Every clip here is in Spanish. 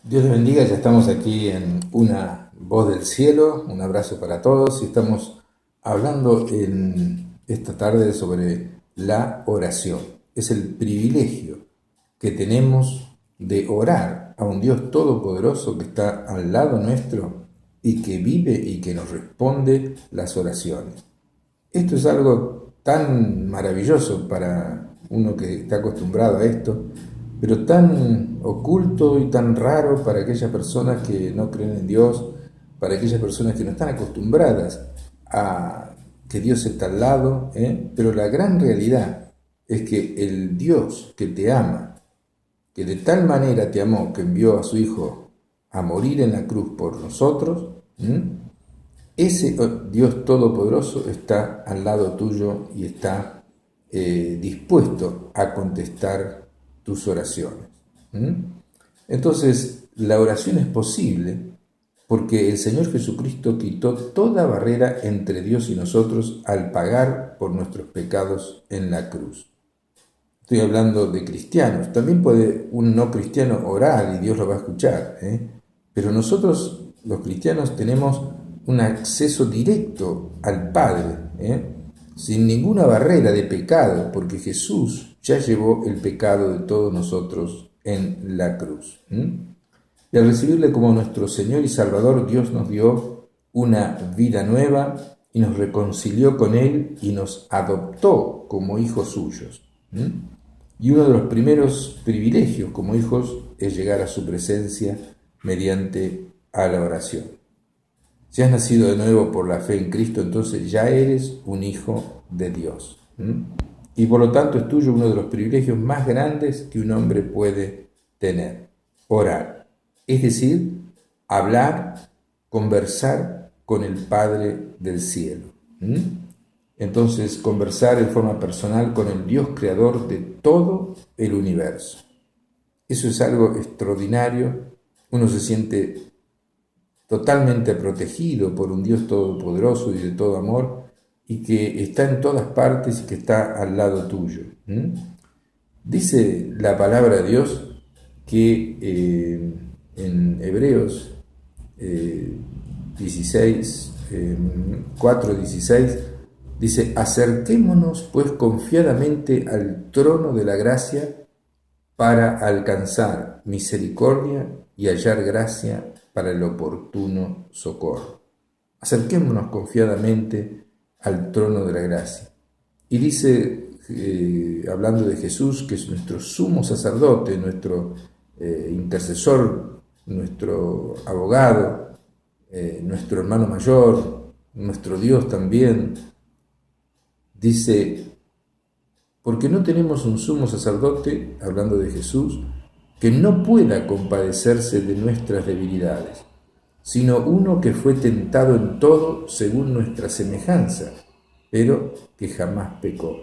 Dios les bendiga, ya estamos aquí en Una Voz del Cielo, un abrazo para todos y estamos hablando en esta tarde sobre la oración. Es el privilegio que tenemos de orar a un Dios todopoderoso que está al lado nuestro y que vive y que nos responde las oraciones. Esto es algo tan maravilloso para uno que está acostumbrado a esto, pero tan oculto y tan raro para aquellas personas que no creen en Dios, para aquellas personas que no están acostumbradas a que Dios está al lado, Pero la gran realidad es que el Dios que te ama, que de tal manera te amó que envió a su Hijo a morir en la cruz por nosotros, ese Dios Todopoderoso está al lado tuyo y está dispuesto a contestar tus oraciones. Entonces, la oración es posible porque el Señor Jesucristo quitó toda barrera entre Dios y nosotros al pagar por nuestros pecados en la cruz. Estoy hablando de cristianos. También puede un no cristiano orar y Dios lo va a escuchar, Pero nosotros, los cristianos, tenemos un acceso directo al Padre, sin ninguna barrera de pecado, porque Jesús ya llevó el pecado de todos nosotros en la cruz. Y al recibirle como nuestro Señor y Salvador, Dios nos dio una vida nueva y nos reconcilió con Él y nos adoptó como hijos suyos. Y uno de los primeros privilegios como hijos es llegar a su presencia mediante a la oración. Si has nacido de nuevo por la fe en Cristo, entonces ya eres un hijo de Dios. Y por lo tanto es tuyo uno de los privilegios más grandes que un hombre puede tener: orar. Es decir, hablar, conversar con el Padre del cielo. Entonces, conversar en forma personal con el Dios creador de todo el universo. Eso es algo extraordinario. Uno se siente totalmente protegido por un Dios todopoderoso y de todo amor, y que está en todas partes y que está al lado tuyo. Dice la palabra de Dios que en Hebreos 16, 4:16, dice: acerquémonos pues confiadamente al trono de la gracia para alcanzar misericordia y hallar gracia para el oportuno socorro. Acerquémonos confiadamente al trono de la gracia. Y dice, hablando de Jesús, que es nuestro sumo sacerdote, nuestro intercesor, nuestro abogado, nuestro hermano mayor, nuestro Dios también. Dice: porque no tenemos un sumo sacerdote, hablando de Jesús, que no pueda compadecerse de nuestras debilidades, sino uno que fue tentado en todo según nuestra semejanza, pero que jamás pecó.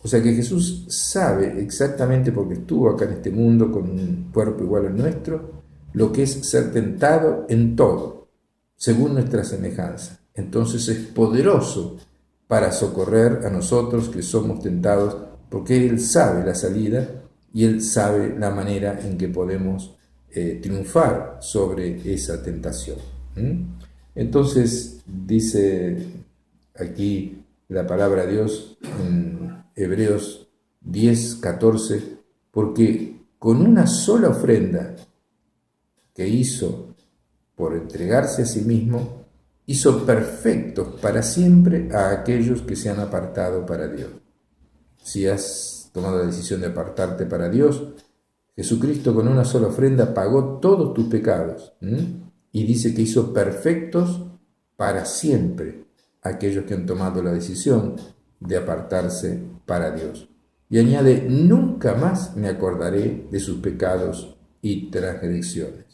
O sea que Jesús sabe exactamente, porque estuvo acá en este mundo con un cuerpo igual al nuestro, lo que es ser tentado en todo, según nuestra semejanza. Entonces es poderoso para socorrer a nosotros que somos tentados, porque Él sabe la salida y Él sabe la manera en que podemos triunfar sobre esa tentación. Entonces dice aquí la palabra de Dios en Hebreos 10:14, porque con una sola ofrenda que hizo por entregarse a sí mismo, hizo perfectos para siempre a aquellos que se han apartado para Dios. Si has tomado la decisión de apartarte para Dios, Jesucristo con una sola ofrenda pagó todos tus pecados, y dice que hizo perfectos para siempre a aquellos que han tomado la decisión de apartarse para Dios. Y añade: nunca más me acordaré de sus pecados y transgresiones.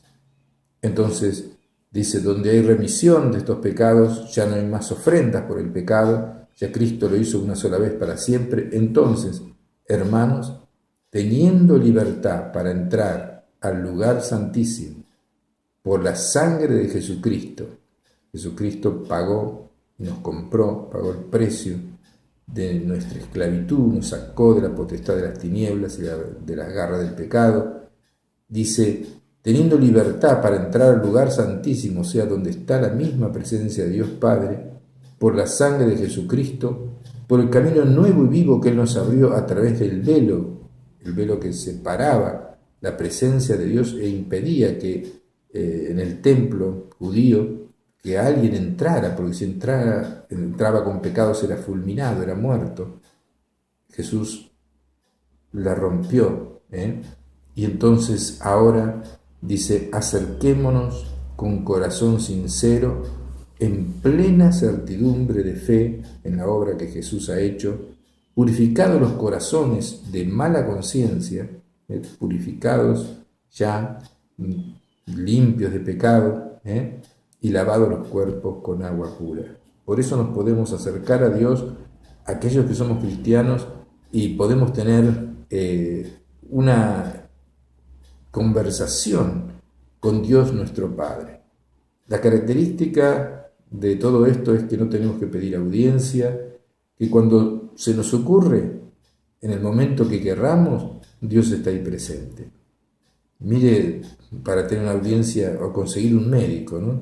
Entonces dice: donde hay remisión de estos pecados, ya no hay más ofrendas por el pecado, ya Cristo lo hizo una sola vez para siempre. Entonces, hermanos, teniendo libertad para entrar al lugar santísimo por la sangre de Jesucristo, Jesucristo pagó, nos compró, pagó el precio de nuestra esclavitud, nos sacó de la potestad de las tinieblas y de las garras del pecado. Dice: teniendo libertad para entrar al lugar santísimo, o sea, donde está la misma presencia de Dios Padre, por la sangre de Jesucristo, por el camino nuevo y vivo que Él nos abrió a través del velo, el velo que separaba la presencia de Dios e impedía que en el templo judío que alguien entrara, porque si entraba con pecados era fulminado, era muerto. Jesús la rompió, y entonces ahora dice, acerquémonos con corazón sincero, en plena certidumbre de fe en la obra que Jesús ha hecho, purificados los corazones de mala conciencia, purificados ya, limpios de pecado, y lavados los cuerpos con agua pura. Por eso nos podemos acercar a Dios, aquellos que somos cristianos, y podemos tener una conversación con Dios nuestro Padre. La característica de todo esto es que no tenemos que pedir audiencia, que cuando se nos ocurre, en el momento que querramos, Dios está ahí presente. Mire, para tener una audiencia o conseguir un médico, ¿no?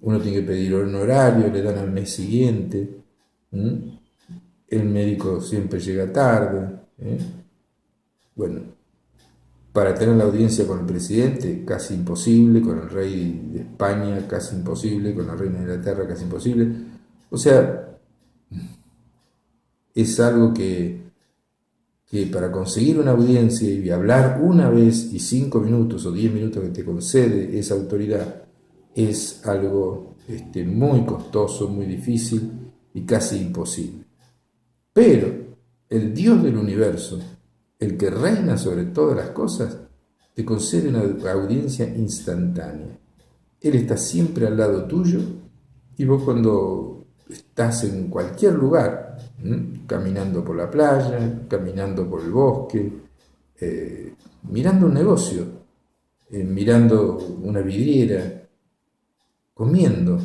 Uno tiene que pedir un horario, le dan al mes siguiente, el médico siempre llega tarde, Bueno, para tener la audiencia con el presidente, casi imposible, con el rey de España, casi imposible, con la reina de Inglaterra, casi imposible. O sea, es algo que para conseguir una audiencia y hablar una vez y 5 minutos o 10 minutos que te concede esa autoridad, es algo muy costoso, muy difícil y casi imposible. Pero el Dios del universo, el que reina sobre todas las cosas, te concede una audiencia instantánea. Él está siempre al lado tuyo y vos cuando estás en cualquier lugar, caminando por la playa, caminando por el bosque, mirando un negocio, mirando una vidriera, comiendo,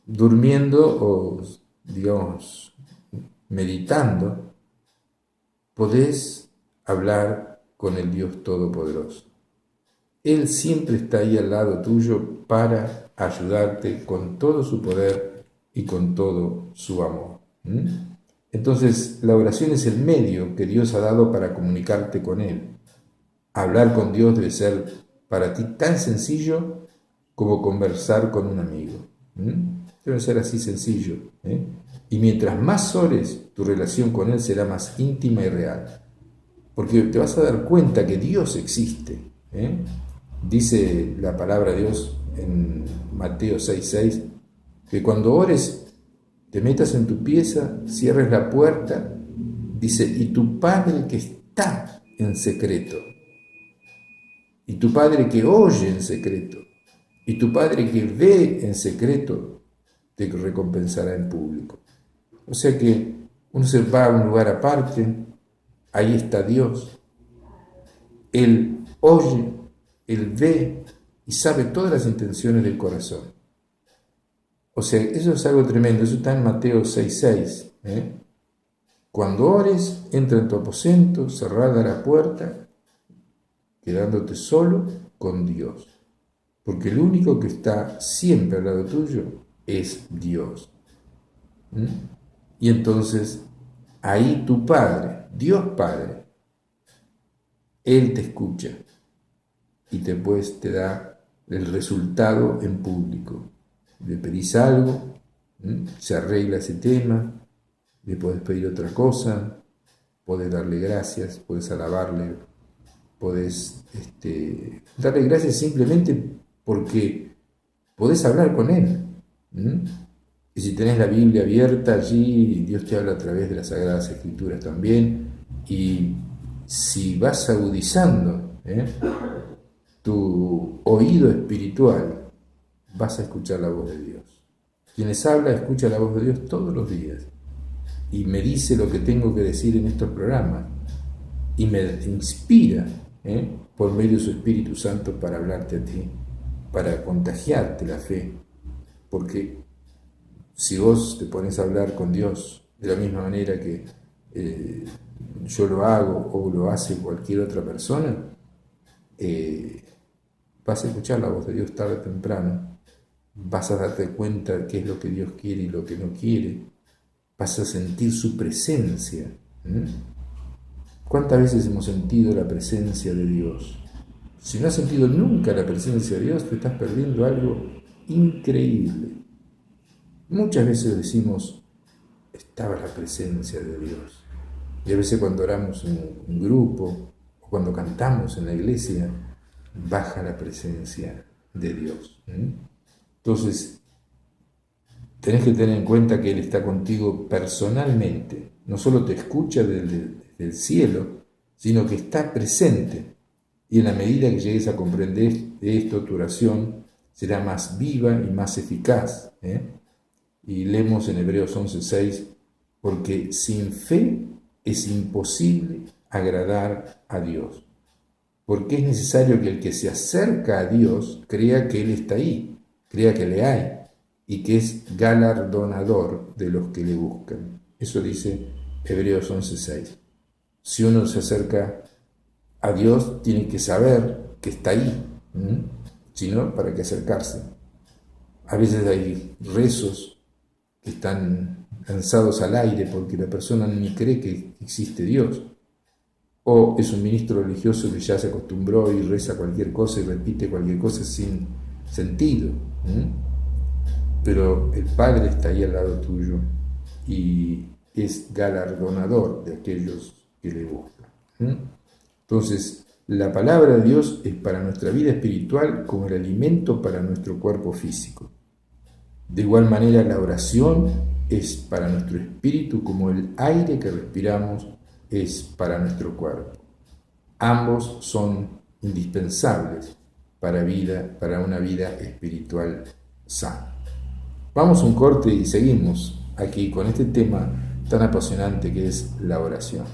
durmiendo o, digamos, meditando, podés hablar con el Dios Todopoderoso. Él siempre está ahí al lado tuyo para ayudarte con todo su poder y con todo su amor. Entonces, la oración es el medio que Dios ha dado para comunicarte con Él. Hablar con Dios debe ser para ti tan sencillo como conversar con un amigo. Debe ser así sencillo. Y mientras más ores, tu relación con Él será más íntima y real. Porque te vas a dar cuenta que Dios existe. Dice la palabra de Dios en Mateo 6:6, que cuando ores, te metas en tu pieza, cierres la puerta, dice, y tu Padre que está en secreto, y tu Padre que oye en secreto, y tu Padre que ve en secreto, te recompensará en público. O sea que uno se va a un lugar aparte, ahí está Dios, Él oye, Él ve y sabe todas las intenciones del corazón. O sea, eso es algo tremendo, eso está en Mateo 6:6. Cuando ores, entra en tu aposento, cerrada la puerta, quedándote solo con Dios. Porque el único que está siempre al lado tuyo es Dios. Y entonces, ahí tu Padre, Dios Padre, Él te escucha y después te da el resultado en público. Le pedís algo, se arregla ese tema, le podés pedir otra cosa, podés darle gracias, podés alabarle, podés darle gracias simplemente porque podés hablar con Él. Y si tenés la Biblia abierta allí, Dios te habla a través de las Sagradas Escrituras también, y si vas agudizando tu oído espiritual, vas a escuchar la voz de Dios. Quienes habla, escucha la voz de Dios todos los días y me dice lo que tengo que decir en estos programas y me inspira por medio de su Espíritu Santo para hablarte a ti, para contagiarte la fe, porque si vos te pones a hablar con Dios de la misma manera que yo lo hago o lo hace cualquier otra persona, vas a escuchar la voz de Dios tarde o temprano, vas a darte cuenta de qué es lo que Dios quiere y lo que no quiere, vas a sentir su presencia. ¿Cuántas veces hemos sentido la presencia de Dios? Si no has sentido nunca la presencia de Dios, te estás perdiendo algo increíble. Muchas veces decimos, estaba la presencia de Dios. Y a veces cuando oramos en un grupo, o cuando cantamos en la iglesia, baja la presencia de Dios. Entonces, tenés que tener en cuenta que Él está contigo personalmente. No solo te escucha desde el cielo, sino que está presente. Y en la medida que llegues a comprender esto, tu oración será más viva y más eficaz. Y leemos en Hebreos 11:6, porque sin fe es imposible agradar a Dios. Porque es necesario que el que se acerca a Dios crea que Él está ahí, crea que le hay, y que es galardonador de los que le buscan. Eso dice Hebreos 11:6. Si uno se acerca a Dios, tiene que saber que está ahí. Si no, ¿para qué acercarse? A veces hay rezos que están lanzados al aire porque la persona ni cree que existe Dios. O es un ministro religioso que ya se acostumbró y reza cualquier cosa y repite cualquier cosa sin sentido. Pero el Padre está ahí al lado tuyo y es galardonador de aquellos que le buscan. Entonces, la palabra de Dios es para nuestra vida espiritual como el alimento para nuestro cuerpo físico. De igual manera, la oración es para nuestro espíritu como el aire que respiramos es para nuestro cuerpo. Ambos son indispensables para una vida espiritual sana. Vamos a un corte y seguimos aquí con este tema tan apasionante que es la oración.